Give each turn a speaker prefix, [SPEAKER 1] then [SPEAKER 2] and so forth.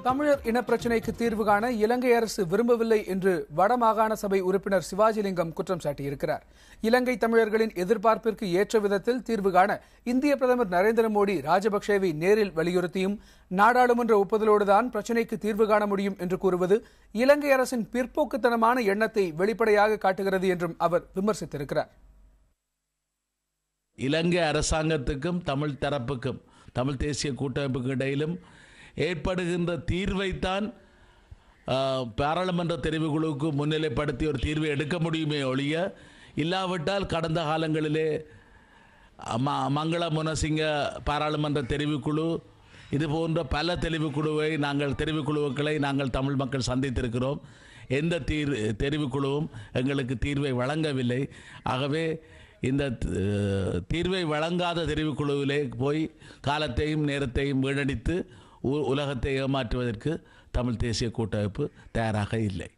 [SPEAKER 1] தமிழர் இனப்பிரச்சினைக்கு தீர்வு காண இலங்கை அரசு விரும்பவில்லை என்று வடமாகாண சபை உறுப்பினர் சிவாஜிலிங்கம் குற்றம் சாட்டியிருக்கிறார். இலங்கை தமிழர்களின் எதிர்பார்ப்பிற்கு ஏற்ற விதத்தில் தீர்வு காண இந்திய பிரதமர் நரேந்திர மோடி ராஜபக்சேவை நேரில் வலியுறுத்தியும் நாடாளுமன்ற ஒப்புதலோடுதான் பிரச்சினைக்கு தீர்வு காண முடியும் என்று கூறுவது இலங்கை அரசின் பிற்போக்குத்தனமான எண்ணத்தை வெளிப்படையாக காட்டுகிறது என்றும் அவர் விமர்சித்திருக்கிறார்.
[SPEAKER 2] இலங்கை அரசாங்கத்துக்கும் தமிழ் தரப்புக்கும் தமிழ் தேசிய கூட்டமைப்புக்கு இடையிலும் ஏற்படுகின்ற தீர்வைத்தான் பாராளுமன்ற தெரிவுக்குழுவுக்கு முன்னிலைப்படுத்தி ஒரு தீர்வை எடுக்க முடியுமே ஒழிய, இல்லாவிட்டால் கடந்த காலங்களிலே மங்கள முனசிங்க பாராளுமன்ற தெரிவுக்குழு இது போன்ற பல தெரிவுக்குழுக்களை நாங்கள் தமிழ் மக்கள் சந்தித்திருக்கிறோம். எந்த தெரிவுக்குழுவும் எங்களுக்கு தீர்வை வழங்கவில்லை. ஆகவே இந்த தீர்வை வழங்காத தெரிவுக்குழுவிலே போய் காலத்தையும் நேரத்தையும் வீணடித்து உலகத்தை ஏமாற்றுவதற்கு தமிழ் தேசிய கூட்டமைப்பு தயாராக இல்லை.